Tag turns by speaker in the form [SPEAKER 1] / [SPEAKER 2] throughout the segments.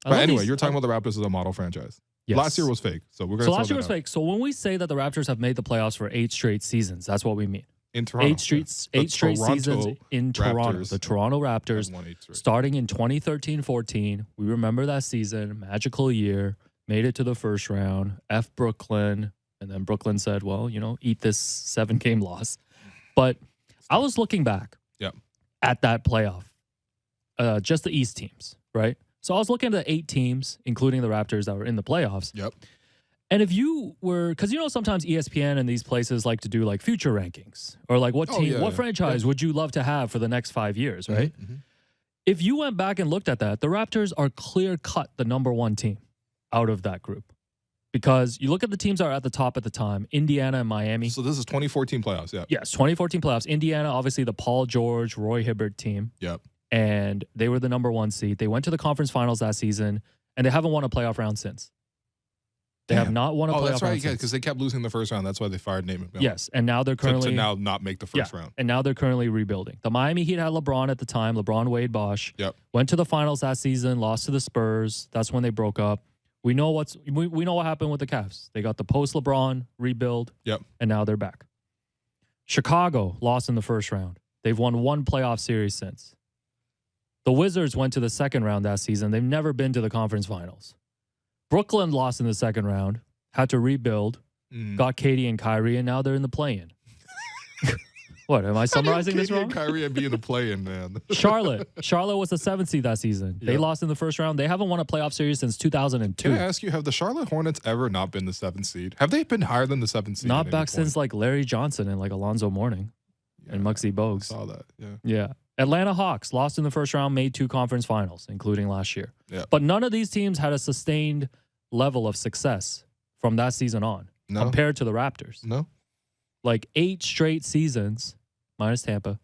[SPEAKER 1] But anyway, you're talking about the Raptors as a model franchise.
[SPEAKER 2] Yes.
[SPEAKER 1] Last year was fake, so we're going to.
[SPEAKER 2] So last year was fake. So when we say that the Raptors have made the playoffs for 8 straight seasons, that's what we mean.
[SPEAKER 1] In Toronto,
[SPEAKER 2] 8 straight seasons in Toronto.
[SPEAKER 1] Raptors
[SPEAKER 2] the Toronto Raptors, starting in 2013-14. We remember that season, magical year, made it to the first round. F Brooklyn, and then Brooklyn said, "Well, eat this 7-game loss." But I was looking back, at that playoff, just the East teams, right? So I was looking at the 8 teams, including the Raptors that were in the playoffs.
[SPEAKER 1] Yep.
[SPEAKER 2] And if you were, because sometimes ESPN and these places like to do like future rankings or like what team, what franchise would you love to have for the next 5 years, right? Mm-hmm. If you went back and looked at that, the Raptors are clear cut the number 1 team out of that group. Because you look at the teams that are at the top at the time, Indiana and Miami.
[SPEAKER 1] So this is 2014 playoffs, yeah.
[SPEAKER 2] Yes, 2014 playoffs. Indiana, obviously the Paul George, Roy Hibbert team.
[SPEAKER 1] Yep.
[SPEAKER 2] And they were the number 1 seed. They went to the conference finals that season, and they haven't won a playoff round since. They have not won a playoff round. Oh, that's right,
[SPEAKER 1] because they kept losing the first round. That's why they fired Nate McMillan.
[SPEAKER 2] Yes, and now they're currently...
[SPEAKER 1] To now not make the first round.
[SPEAKER 2] And now they're currently rebuilding. The Miami Heat had LeBron at the time, LeBron, Wade, Bosh.
[SPEAKER 1] Yep.
[SPEAKER 2] Went to the finals that season, lost to the Spurs. That's when they broke up. We know what happened with the Cavs. They got the post-LeBron rebuild, and now they're back. Chicago lost in the first round. They've won 1 playoff series since. The Wizards went to the second round that season. They've never been to the conference finals. Brooklyn lost in the second round, had to rebuild, got Katie and Kyrie, and now they're in the play-in. What, am I summarizing this wrong?
[SPEAKER 1] Katie and Kyrie be in the play-in, man.
[SPEAKER 2] Charlotte was the 7th seed that season. They lost in the first round. They haven't won a playoff series since 2002.
[SPEAKER 1] Can I ask you, have the Charlotte Hornets ever not been the 7th seed? Have they been higher than the 7th seed?
[SPEAKER 2] Not back since like Larry Johnson and like Alonzo Mourning and Muggsy Bogues.
[SPEAKER 1] I saw that,
[SPEAKER 2] Yeah. Atlanta Hawks lost in the first round, made 2 conference finals, including last year.
[SPEAKER 1] Yeah.
[SPEAKER 2] But none of these teams had a sustained level of success from that season on compared to the Raptors.
[SPEAKER 1] No.
[SPEAKER 2] Like 8 straight seasons, minus Tampa,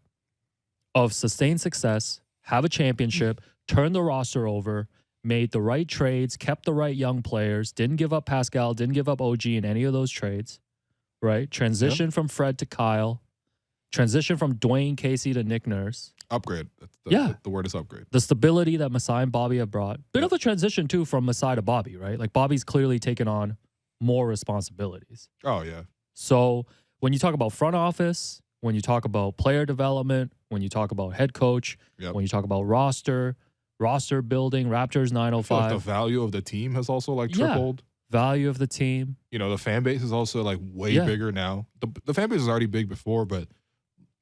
[SPEAKER 2] of sustained success, have a championship, turn the roster over, made the right trades, kept the right young players, didn't give up Pascal, didn't give up OG in any of those trades, right? Transition from Fred to Kyle, transition from Dwayne Casey to Nick Nurse.
[SPEAKER 1] Upgrade. The word is upgrade.
[SPEAKER 2] The stability that Masai and Bobby have brought. Bit of a transition, too, from Masai to Bobby, right? Like, Bobby's clearly taken on more responsibilities.
[SPEAKER 1] Oh, yeah.
[SPEAKER 2] So, when you talk about front office, when you talk about player development, when you talk about head coach, when you talk about roster building, Raptors 905.
[SPEAKER 1] Like the value of the team has also, like, tripled.
[SPEAKER 2] Value of the team.
[SPEAKER 1] The fan base is also, like, way bigger now. The fan base was already big before, but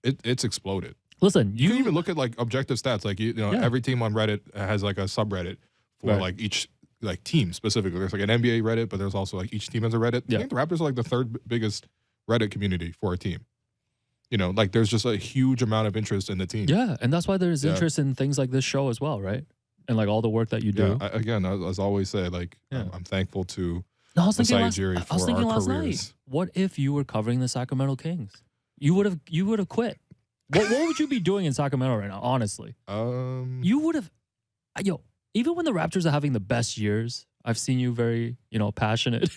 [SPEAKER 1] it's exploded.
[SPEAKER 2] Listen,
[SPEAKER 1] you can even look at like objective stats. Like every team on Reddit has like a subreddit for like each like team specifically. There's like an NBA Reddit, but there's also like each team has a Reddit. I think the Raptors are like the 3rd biggest Reddit community for a team. Like there's just a huge amount of interest in the team.
[SPEAKER 2] Yeah, and that's why there's interest in things like this show as well, right? And like all the work that you do.
[SPEAKER 1] Yeah, again, as I always say, like I'm thankful to
[SPEAKER 2] I was thinking
[SPEAKER 1] last
[SPEAKER 2] night, what if you were covering the Sacramento Kings? You would have quit. What would you be doing in Sacramento right now, honestly? You would have... even when the Raptors are having the best years, I've seen you very, passionate,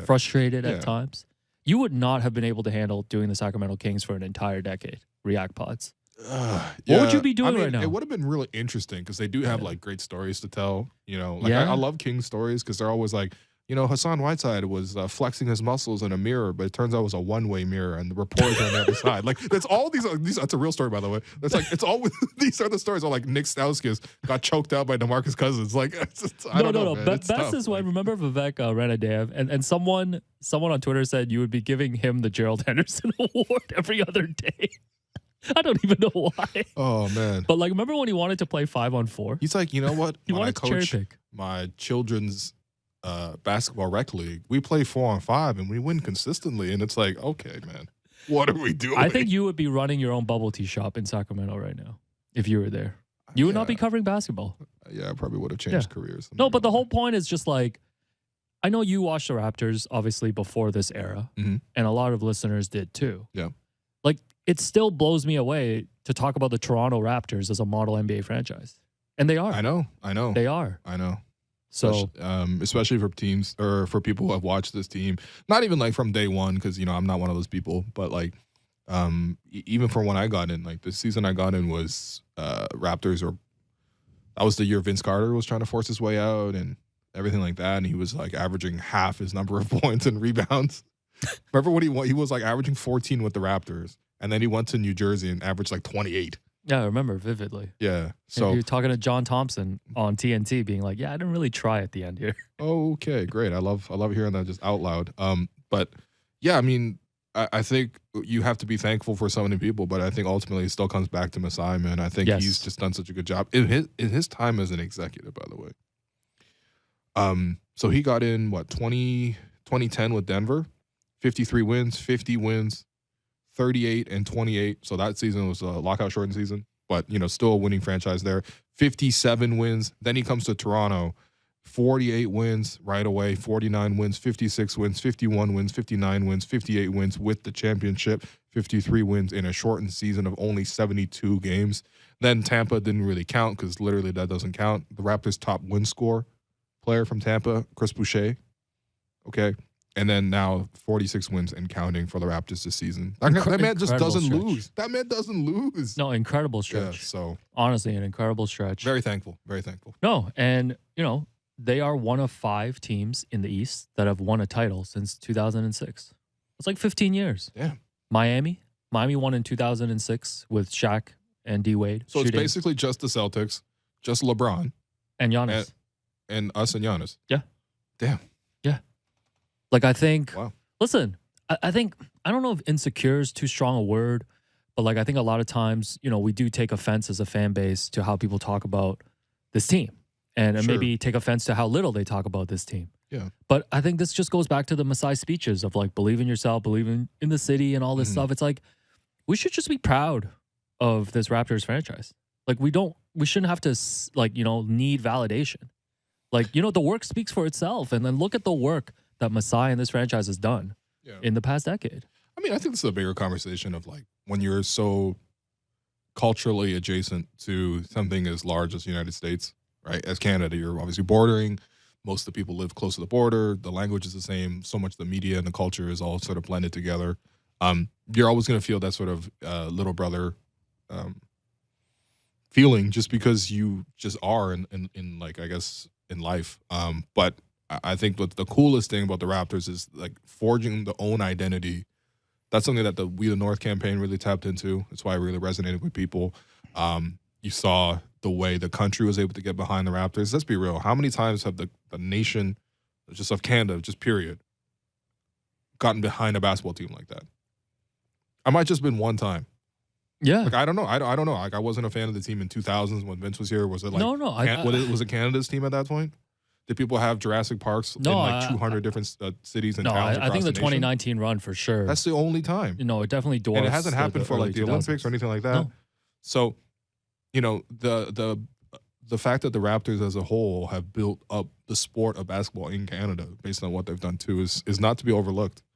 [SPEAKER 2] frustrated at times. You would not have been able to handle doing the Sacramento Kings for an entire decade, React Pods. What would you be doing right now?
[SPEAKER 1] It would have been really interesting because they do have, like, great stories to tell, I love Kings stories because they're always like, Hassan Whiteside was flexing his muscles in a mirror, but it turns out it was a one-way mirror, and the reporters on the other side. Like, that's all these. That's a real story, by the way. It's like it's all. These are the stories. All like Nick Stauskas got choked out by DeMarcus Cousins. Like, I don't know.
[SPEAKER 2] Best is when remember Vivek Ranadiv and someone on Twitter said you would be giving him the Gerald Henderson Award every other day. I don't even know why.
[SPEAKER 1] Oh man!
[SPEAKER 2] But like, remember when he wanted to play 5-on-4?
[SPEAKER 1] He's like, you know what?
[SPEAKER 2] He
[SPEAKER 1] when
[SPEAKER 2] wanted
[SPEAKER 1] I coach
[SPEAKER 2] to cherry pick
[SPEAKER 1] my children's basketball rec league, we play 4-on-5 and we win consistently, and it's like, okay, man, what are we doing?
[SPEAKER 2] I think you would be running your own bubble tea shop in Sacramento right now if you were there. You would not be covering basketball.
[SPEAKER 1] Yeah, I probably would have changed careers.
[SPEAKER 2] No, but the whole point is just like, I know you watched the Raptors obviously before this era, and a lot of listeners did too.
[SPEAKER 1] Yeah,
[SPEAKER 2] like it still blows me away to talk about the Toronto Raptors as a model NBA franchise, and they are.
[SPEAKER 1] I know, they are. I know.
[SPEAKER 2] So,
[SPEAKER 1] especially for teams or for people who have watched this team, not even like from day one, because I'm not one of those people, but like even from when I got in, like the season I got in was Raptors, or That was the year Vince Carter was trying to force his way out and everything like that. And he was like averaging half his number of points and rebounds. Remember what he was like averaging 14 with the Raptors. And then he went to New Jersey and averaged like 28.
[SPEAKER 2] Yeah, I remember vividly.
[SPEAKER 1] Yeah. So
[SPEAKER 2] you're talking to John Thompson on TNT being like, yeah, I didn't really try at the end here.
[SPEAKER 1] Okay, great. I love hearing that just out loud. But yeah, I mean, I think you have to be thankful for so many people, but I think ultimately it still comes back to Masai, man. I think he's just done such a good job in his time as an executive, by the way. So he got in 2010 with Denver, 53 wins, 50 wins, 38 and 28. So that season was a lockout shortened season, but still a winning franchise there. 57 wins. Then he comes to Toronto, 48 wins right away, 49 wins, 56 wins, 51 wins, 59 wins, 58 wins with the championship, 53 wins in a shortened season of only 72 games. Then Tampa didn't really count because literally that doesn't count. The Raptors' top win score player from Tampa, Chris Boucher. Okay. And then now 46 wins and counting for the Raptors this season. That man just doesn't lose. That man doesn't lose.
[SPEAKER 2] No, incredible stretch.
[SPEAKER 1] Yeah, so
[SPEAKER 2] honestly, an incredible stretch.
[SPEAKER 1] Very thankful. Very thankful.
[SPEAKER 2] No, and they are one of 5 teams in the East that have won a title since 2006. It's like 15 years.
[SPEAKER 1] Yeah.
[SPEAKER 2] Miami won in 2006 with Shaq and D Wade.
[SPEAKER 1] So it's basically just the Celtics, just LeBron
[SPEAKER 2] and Giannis,
[SPEAKER 1] and us and Giannis.
[SPEAKER 2] Yeah.
[SPEAKER 1] Damn.
[SPEAKER 2] Yeah. Like I think.
[SPEAKER 1] Wow.
[SPEAKER 2] Listen, I think I don't know if insecure is too strong a word, but like I think a lot of times we do take offense as a fan base to how people talk about this team. And maybe take offense to how little they talk about this team.
[SPEAKER 1] Yeah.
[SPEAKER 2] But I think this just goes back to the Masai speeches of like believe in yourself, believe in the city and all this stuff. It's like we should just be proud of this Raptors franchise. Like we shouldn't have to need validation. Like, the work speaks for itself. And then look at the work that Masai and this franchise has done in the past decade.
[SPEAKER 1] I mean, I think this is a bigger conversation of like when you're so culturally adjacent to something as large as the United States. Right, as Canada, you're obviously bordering. Most of the people live close to the border. The language is the same. So much of the media and the culture is all sort of blended together. You're always going to feel that sort of little brother feeling just because you just are in like, I guess, in life. But I think what the coolest thing about the Raptors is like forging the own identity. That's something that the We the North campaign really tapped into. That's why it really resonated with people. You saw the way the country was able to get behind the Raptors. Let's be real. How many times have the nation, just of Canada, just period, gotten behind a basketball team like that? I might just been one time.
[SPEAKER 2] Yeah.
[SPEAKER 1] Like, I don't know. I don't know. Like, I wasn't a fan of the team in 2000s when Vince was here. Was it like
[SPEAKER 2] no?
[SPEAKER 1] Was it Canada's team at that point? Did people have Jurassic Parks in like 200 different cities and towns?
[SPEAKER 2] I think the
[SPEAKER 1] nation?
[SPEAKER 2] 2019 run for sure.
[SPEAKER 1] That's the only time.
[SPEAKER 2] It definitely dwarfs.
[SPEAKER 1] And it hasn't happened for like the 2000s. Olympics or anything like that.
[SPEAKER 2] No.
[SPEAKER 1] So, the fact that the Raptors as a whole have built up the sport of basketball in Canada based on what they've done too is not to be overlooked.